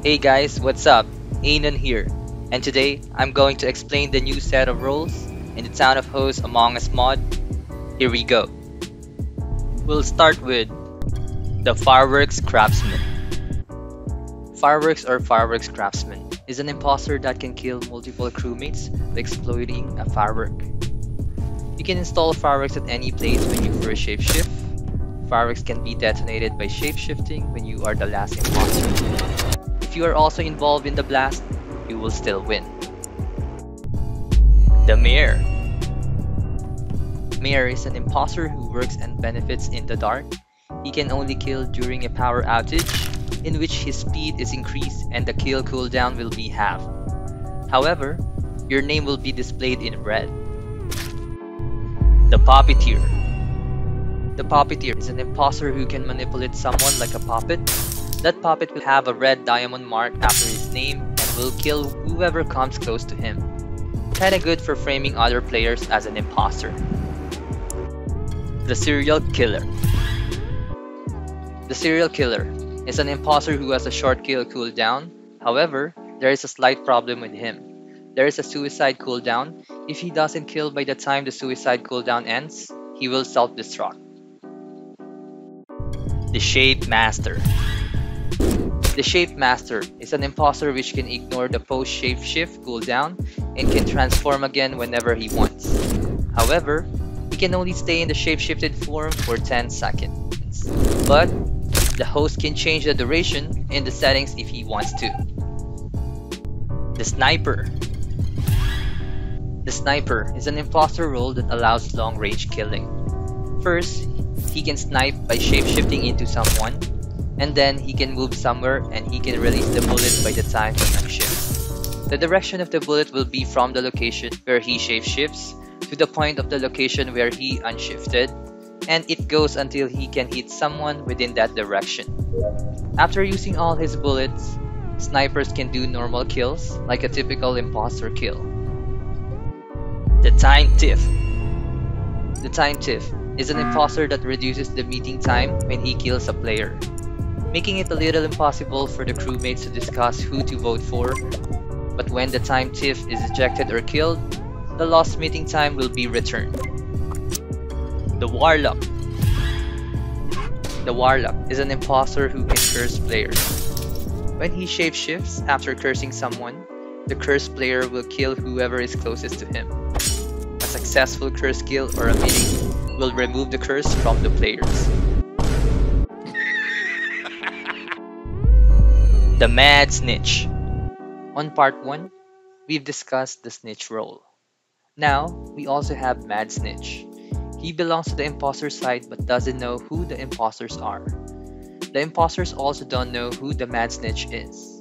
Hey guys, what's up? Anon here, and today I'm going to explain the new set of roles in the Town of Host Among Us mod. Here we go. We'll start with the Fireworks Craftsman. Fireworks or Fireworks Craftsman is an imposter that can kill multiple crewmates by exploiting a firework. You can install fireworks at any place when you first shapeshift. Fireworks can be detonated by shapeshifting when you are the last imposter. If you are also involved in the blast, you will still win. The Mare. Mare is an imposter who works and benefits in the dark. He can only kill during a power outage, in which his speed is increased and the kill cooldown will be halved. However, your name will be displayed in red. The Puppeteer. The Puppeteer is an imposter who can manipulate someone like a puppet. That puppet will have a red diamond mark after his name and will kill whoever comes close to him. Kinda good for framing other players as an imposter. The Serial Killer. The Serial Killer is an imposter who has a short kill cooldown. However, there is a slight problem with him. There is a suicide cooldown. If he doesn't kill by the time the suicide cooldown ends, he will self-destruct. The ShapeMaster. The ShapeMaster is an imposter which can ignore the post-shapeshift cooldown and can transform again whenever he wants. However, he can only stay in the shapeshifted form for 10 seconds. But the host can change the duration in the settings if he wants to. The Sniper. The Sniper is an imposter role that allows long-range killing. First, he can snipe by shapeshifting into someone, and then he can move somewhere and he can release the bullet by the time he unshifts. The direction of the bullet will be from the location where he shapeshifts to the point of the location where he unshifted, and it goes until he can hit someone within that direction. After using all his bullets, snipers can do normal kills like a typical imposter kill. The TimeThief. The TimeThief is an imposter that reduces the meeting time when he kills a player, making it a little impossible for the crewmates to discuss who to vote for. But when the TimeThief is ejected or killed, the lost meeting time will be returned. The Warlock. The Warlock is an imposter who can curse players. When he shapeshifts after cursing someone, the cursed player will kill whoever is closest to him. A successful curse kill or a meeting will remove the curse from the players. The Mad Snitch. On part 1, we've discussed the Snitch role. Now, we also have Mad Snitch. He belongs to the imposter side but doesn't know who the imposters are. The imposters also don't know who the Mad Snitch is.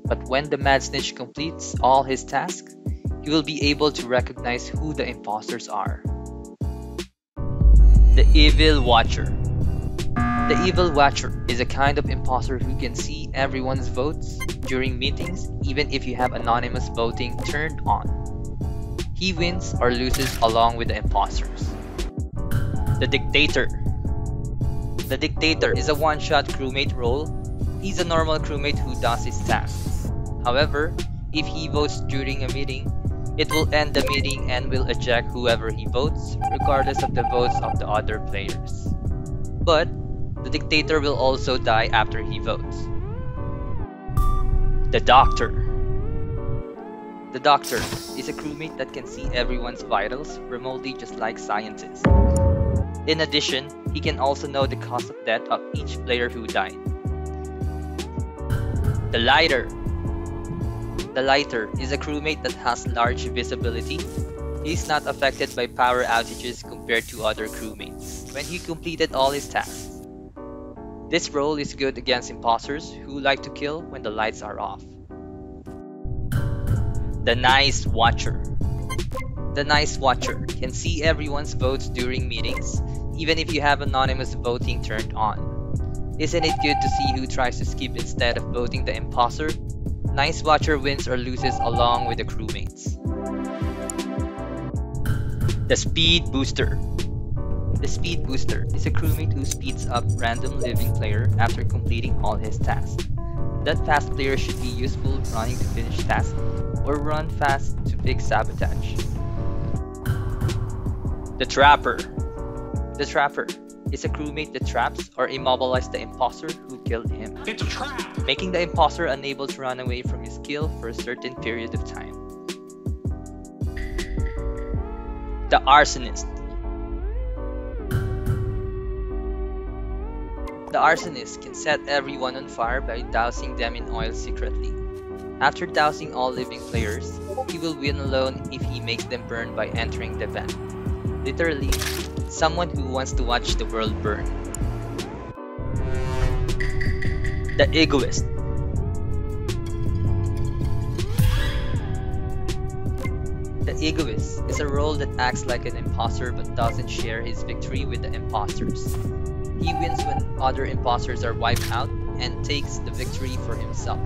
But when the Mad Snitch completes all his tasks, he will be able to recognize who the imposters are. The Evil Watcher. The Evil Watcher is a kind of imposter who can see everyone's votes during meetings even if you have anonymous voting turned on. He wins or loses along with the imposters. The Dictator. The Dictator is a one-shot crewmate role. He's a normal crewmate who does his tasks. However, if he votes during a meeting, it will end the meeting and will eject whoever he votes, regardless of the votes of the other players. But the Dictator will also die after he votes. The Doctor. The Doctor is a crewmate that can see everyone's vitals remotely just like scientists. In addition, he can also know the cause of death of each player who died. The Lighter. The Lighter is a crewmate that has large visibility. He is not affected by power outages compared to other crewmates when he completed all his tasks. This role is good against imposters who like to kill when the lights are off. The Nice Watcher. The Nice Watcher can see everyone's votes during meetings, even if you have anonymous voting turned on. Isn't it good to see who tries to skip instead of voting the imposter? Nice Watcher wins or loses along with the crewmates. The Speed Booster. The Speed Booster is a crewmate who speeds up random living player after completing all his tasks. That fast player should be useful running to finish tasks, or run fast to fix sabotage. The Trapper. The Trapper is a crewmate that traps or immobilizes the imposter who killed him. It's a trap! Making the imposter unable to run away from his kill for a certain period of time. The Arsonist. The Arsonist can set everyone on fire by dousing them in oil secretly. After dousing all living players, he will win alone if he makes them burn by entering the vent. Literally, someone who wants to watch the world burn. The Egoist. The Egoist is a role that acts like an imposter but doesn't share his victory with the imposters. He wins when other imposters are wiped out and takes the victory for himself.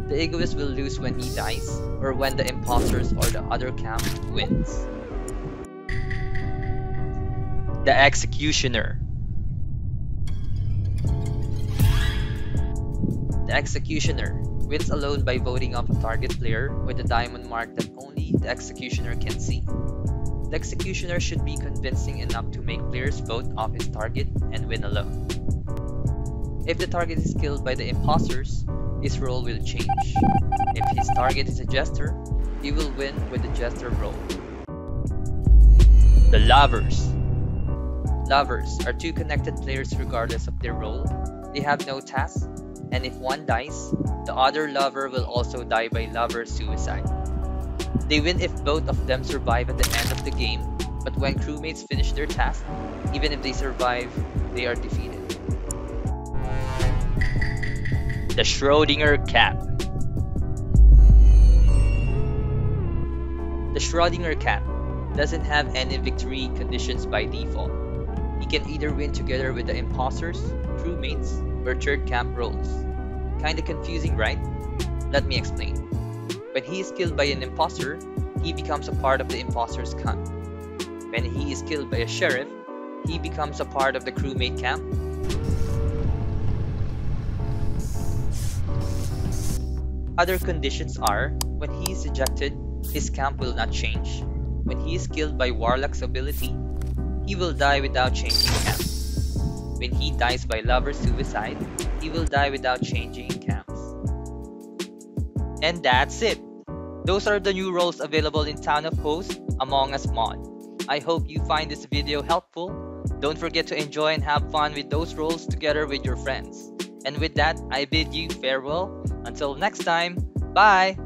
The Egoist will lose when he dies, or when the imposters or the other camp wins. The Executioner. The Executioner wins alone by voting off a target player with a diamond mark that only the Executioner can see. The Executioner should be convincing enough to make players vote off his target and win alone. If the target is killed by the imposters, his role will change. If his target is a jester, he will win with the jester role. The Lovers. Lovers are two connected players regardless of their role. They have no tasks, and if one dies, the other lover will also die by lover suicide. They win if both of them survive at the end of the game, but when crewmates finish their task, even if they survive, they are defeated. The Schrodinger Cat. The Schrodinger Cat doesn't have any victory conditions by default. He can either win together with the imposters, crewmates, or third camp roles. Kinda confusing, right? Let me explain. When he is killed by an imposter, he becomes a part of the imposter's camp. When he is killed by a sheriff, he becomes a part of the crewmate camp. Other conditions are, when he is ejected, his camp will not change. When he is killed by Warlock's ability, he will die without changing camps. When he dies by lover suicide, he will die without changing camps. And that's it! Those are the new roles available in Town of Hosts Among Us mod. I hope you find this video helpful. Don't forget to enjoy and have fun with those roles together with your friends. And with that, I bid you farewell. Until next time, bye!